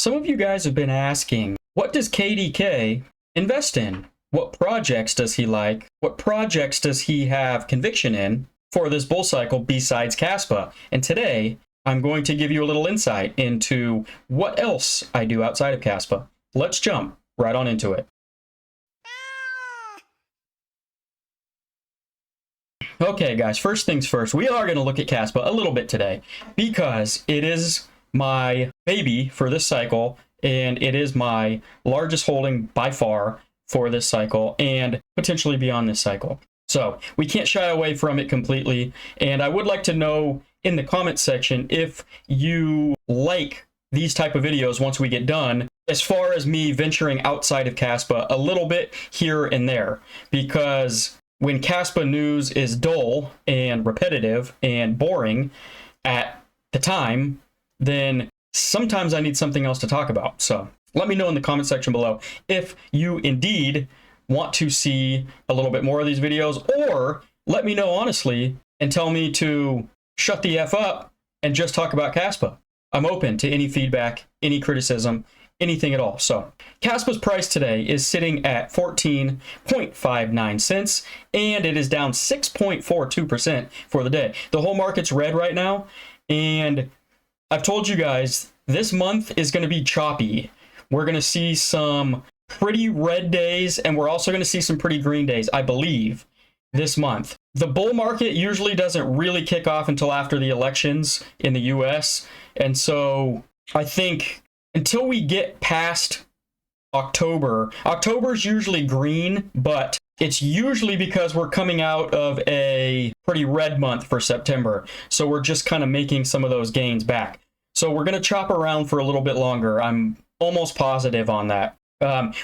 Some of you guys have been asking, what does KDK invest in? What projects does he like? What projects does he have conviction in for this bull cycle besides Kaspa? And today, I'm going to give you a little insight into what else I do outside of Kaspa. Let's jump right on into it. Okay, guys, first things first, we are going to look at Kaspa a little bit today because it is my baby for this cycle, and it is my largest holding by far for this cycle and potentially beyond this cycle. So we can't shy away from it completely. And I would like to know in the comment section if you like these type of videos once we get done, as far as me venturing outside of Kaspa a little bit here and there, because when Kaspa news is dull and repetitive and boring at the time, then sometimes I need something else to talk about. So let me know in the comment section below if you indeed want to see a little bit more of these videos, or let me know honestly and tell me to shut the F up and just talk about Kaspa. I'm open to any feedback, any criticism, anything at all. So Kaspa's price today is sitting at 14.59 cents, and it is down 6.42% for the day. The whole market's red right now, and I've told you guys this month is going to be choppy. We're going to see some pretty red days, and we're also going to see some pretty green days, I believe, this month. The bull market usually doesn't really kick off until after the elections in the US, and so I think until we get past October, October's usually green, but it's usually because we're coming out of a pretty red month for September. So we're just kind of making some of those gains back. So we're going to chop around for a little bit longer. I'm almost positive on that.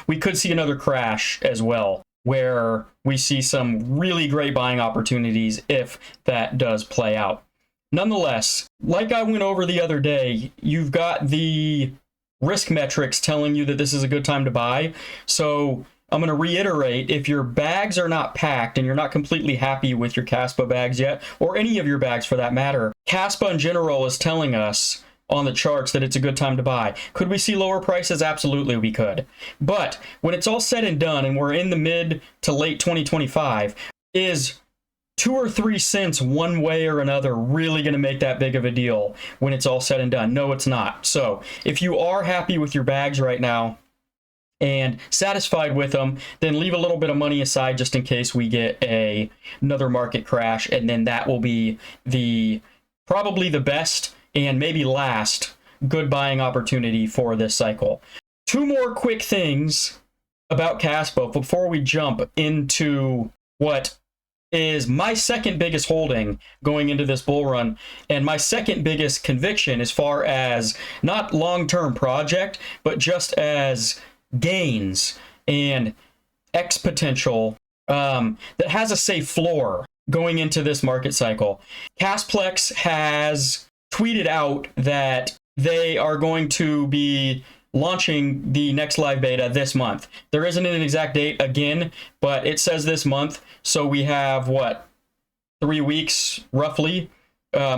We could see another crash as well, where we see some really great buying opportunities if that does play out. Nonetheless, like I went over the other day, you've got the risk metrics telling you that this is a good time to buy. So I'm going to reiterate, if your bags are not packed and you're not completely happy with your Kaspa bags yet, or any of your bags for that matter, Kaspa in general is telling us on the charts that it's a good time to buy. Could we see lower prices? Absolutely we could. But when it's all said and done and we're in the mid to late 2025, is 2 or 3 cents one way or another really going to make that big of a deal when it's all said and done? No, it's not. So if you are happy with your bags right now and satisfied with them, then leave a little bit of money aside just in case we get another market crash, and then that will be probably the best and maybe last good buying opportunity for this cycle. 2 more quick things about Kaspa before we jump into what is my second biggest holding going into this bull run, and my second biggest conviction as far as not long-term project, but just as gains and X potential that has a safe floor going into this market cycle. Kasplex has tweeted out that they are going to be launching the next live beta this month. There isn't an exact date again, but it says this month. So we have, what, 3 weeks roughly?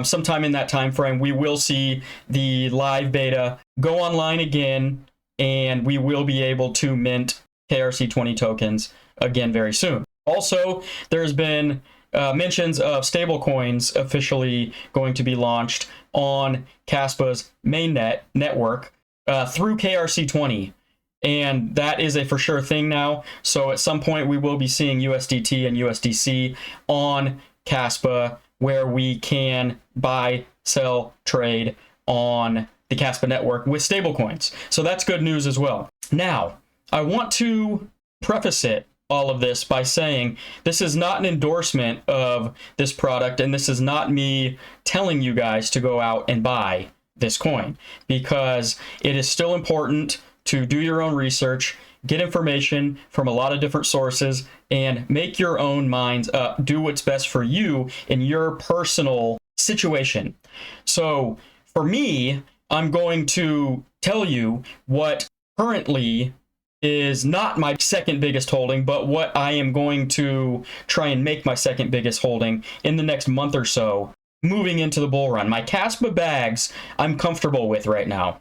Sometime in that time frame, we will see the live beta go online again, and we will be able to mint KRC20 tokens again very soon. Also, there's been mentions of stablecoins officially going to be launched on Kaspa's mainnet network through KRC20. And that is a for sure thing now. So at some point we will be seeing USDT and USDC on Kaspa, where we can buy, sell, trade on the Kaspa network with stablecoins. So that's good news as well. Now, I want to preface all of this by saying this is not an endorsement of this product, and this is not me telling you guys to go out and buy this coin, because it is still important to do your own research, get information from a lot of different sources, and make your own minds up. Do what's best for you in your personal situation. So for me, I'm going to tell you what currently is not my second biggest holding, but what I am going to try and make my second biggest holding in the next month or so, moving into the bull run. My Kaspa bags I'm comfortable with right now.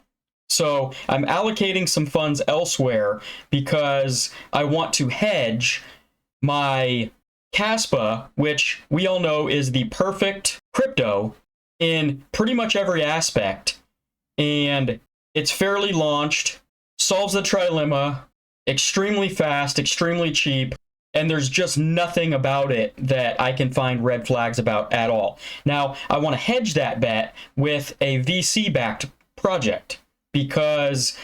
So I'm allocating some funds elsewhere because I want to hedge my Kaspa, which we all know is the perfect crypto in pretty much every aspect. And it's fairly launched, solves the trilemma, extremely fast, extremely cheap, and there's just nothing about it that I can find red flags about at all. Now, I want to hedge that bet with a VC-backed project because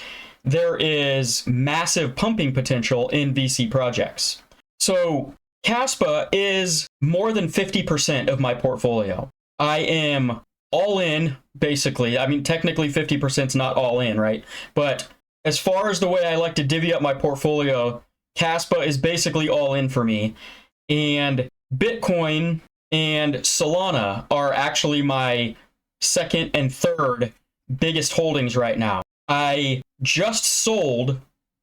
there is massive pumping potential in VC projects. So Kaspa is more than 50% of my portfolio. I am all in, basically. I mean, technically 50% is not all in, right? But as far as the way I like to divvy up my portfolio, Kaspa is basically all in for me. And Bitcoin and Solana are actually my second and third biggest holdings right now. I just sold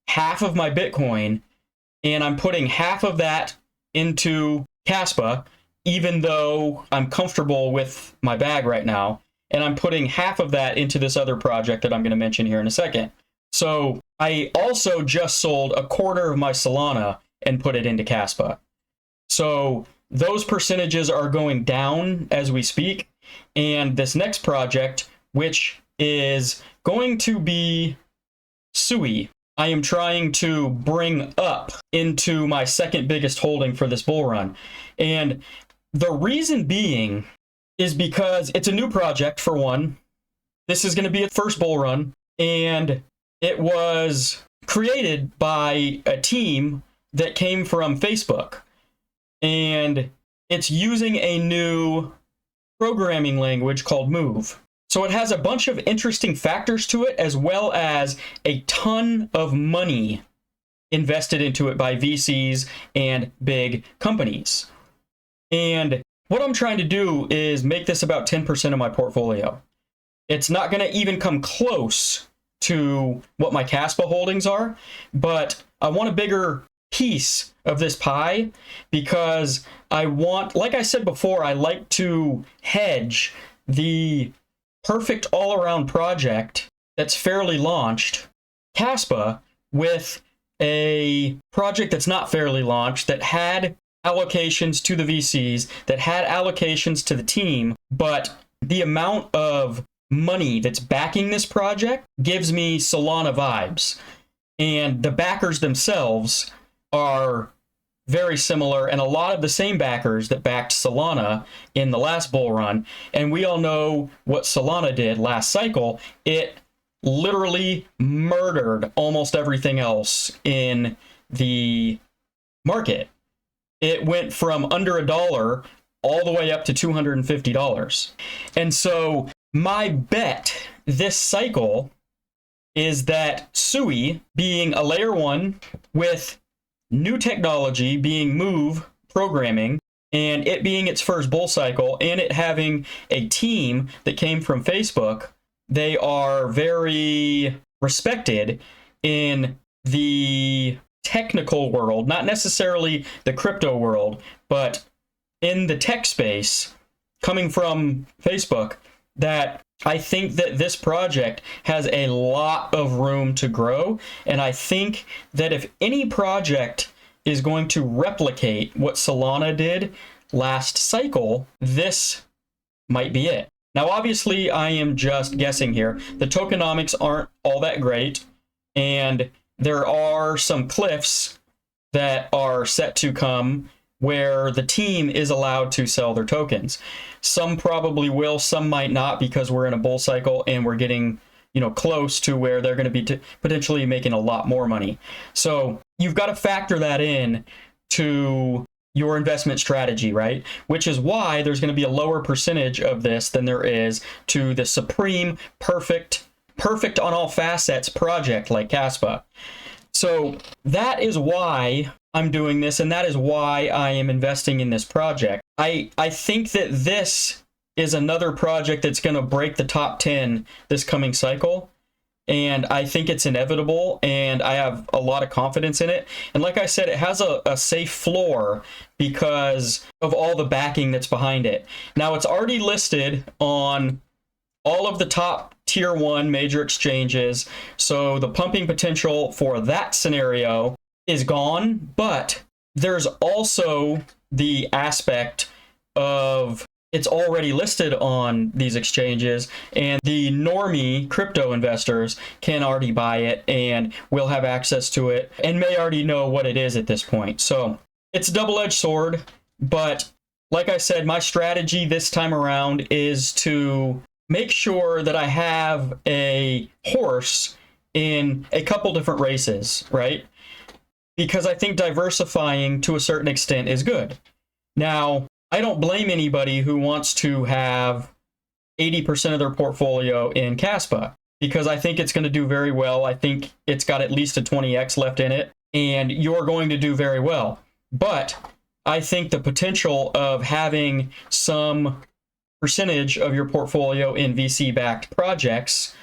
half of my Bitcoin, and I'm putting half of that into Kaspa, even though I'm comfortable with my bag right now, and I'm putting half of that into this other project that I'm going to mention here in a second. So I also just sold a quarter of my Solana and put it into Kaspa. So those percentages are going down as we speak. And this next project, which is going to be Sui, I am trying to bring up into my second biggest holding for this bull run. And the reason being is because it's a new project, for one. This is going to be its first bull run, and it was created by a team that came from Facebook. And it's using a new programming language called Move. So it has a bunch of interesting factors to it, as well as a ton of money invested into it by VCs and big companies. And what I'm trying to do is make this about 10% of my portfolio. It's not going to even come close to what my Kaspa holdings are, but I want a bigger piece of this pie because I want, like I said before, I like to hedge the perfect all-around project that's fairly launched, Kaspa, with a project that's not fairly launched, that had allocations to the VCs, that had allocations to the team, but the amount of money that's backing this project gives me Solana vibes. And the backers themselves are very similar, and a lot of the same backers that backed Solana in the last bull run. And we all know what Solana did last cycle. It literally murdered almost everything else in the market. It went from under $1 all the way up to $250. And so my bet this cycle is that Sui, being a layer 1 with new technology, being Move programming, and it being its first bull cycle, and it having a team that came from Facebook, they are very respected in the technical world, not necessarily the crypto world, but in the tech space, coming from Facebook, that I think that this project has a lot of room to grow. And I think that if any project is going to replicate what Solana did last cycle, this might be it. Now, obviously, I am just guessing here. The tokenomics aren't all that great, and there are some cliffs that are set to come where the team is allowed to sell their tokens. Some probably will, some might not, because we're in a bull cycle and we're getting, close to where they're going to be potentially making a lot more money. So you've got to factor that in to your investment strategy, right? Which is why there's going to be a lower percentage of this than there is to the supreme, perfect on all facets project like Kaspa. So that is why I'm doing this, and that is why I am investing in this project. I think that this is another project that's going to break the top 10 this coming cycle, and I think it's inevitable, and I have a lot of confidence in it. And like I said, it has a safe floor because of all the backing that's behind it. Now, it's already listed on all of the top tier 1 major exchanges. So the pumping potential for that scenario is gone, but there's also the aspect of it's already listed on these exchanges, and the normie crypto investors can already buy it and will have access to it and may already know what it is at this point. So it's a double-edged sword, but like I said, my strategy this time around is to make sure that I have a horse in a couple different races, right? Because I think diversifying to a certain extent is good. Now, I don't blame anybody who wants to have 80% of their portfolio in Kaspa, because I think it's going to do very well. I think it's got at least a 20x left in it, and you're going to do very well. But I think the potential of having some percentage of your portfolio in VC-backed projects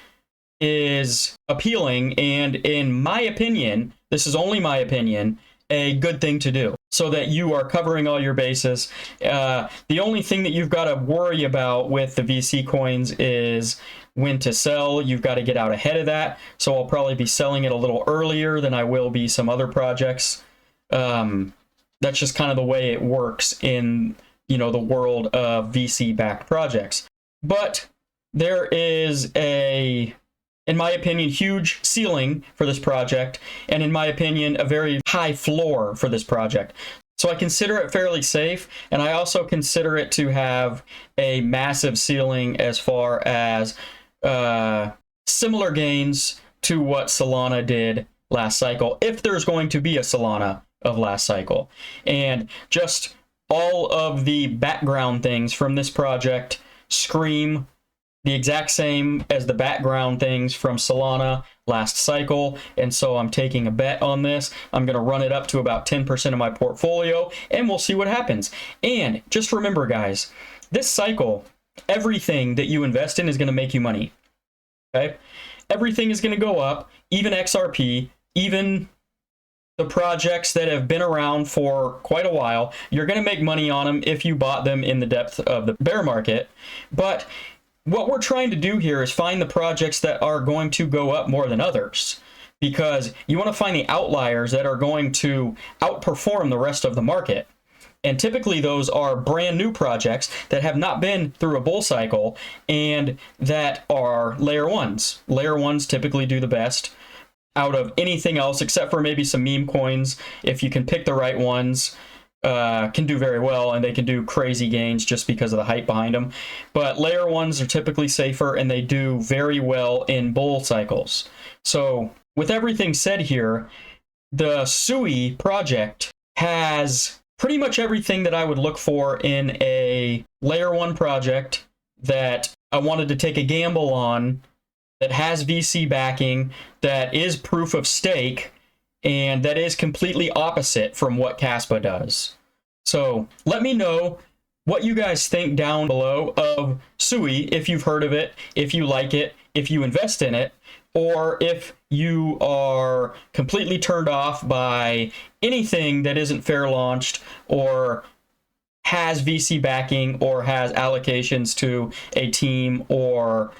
is appealing, and in my opinion, this is only my opinion, a good thing to do, so that you are covering all your bases. The only thing that you've got to worry about with the VC coins is when to sell. You've got to get out ahead of that. So I'll probably be selling it a little earlier than I will be some other projects. That's just kind of the way it works in, you know, the world of VC-backed projects. But there is a, in my opinion, huge ceiling for this project, and in my opinion, a very high floor for this project. So I consider it fairly safe, and I also consider it to have a massive ceiling as far as similar gains to what Solana did last cycle, if there's going to be a Solana of last cycle. And just all of the background things from this project scream the exact same as the background things from Solana last cycle, and so I'm taking a bet on this. I'm going to run it up to about 10% of my portfolio, and we'll see what happens. And just remember, guys, this cycle, everything that you invest in is going to make you money. Okay? Everything is going to go up, even XRP, even the projects that have been around for quite a while. You're going to make money on them if you bought them in the depth of the bear market. But what we're trying to do here is find the projects that are going to go up more than others, because you want to find the outliers that are going to outperform the rest of the market. And typically those are brand new projects that have not been through a bull cycle and that are layer ones. Layer ones typically do the best out of anything else, except for maybe some meme coins. If you can pick the right ones, can do very well, and they can do crazy gains just because of the hype behind them. But layer ones are typically safer, and they do very well in bull cycles. So with everything said here, the Sui project has pretty much everything that I would look for in a layer one project that I wanted to take a gamble on, that has VC backing, that is proof of stake, and that is completely opposite from what Kaspa does. So let me know what you guys think down below of Sui, if you've heard of it, if you like it, if you invest in it, or if you are completely turned off by anything that isn't fair launched or has VC backing or has allocations to a team or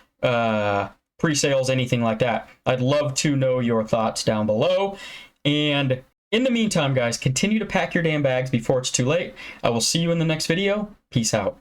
pre-sales, anything like that. I'd love to know your thoughts down below. And in the meantime, guys, continue to pack your damn bags before it's too late. I will see you in the next video. Peace out.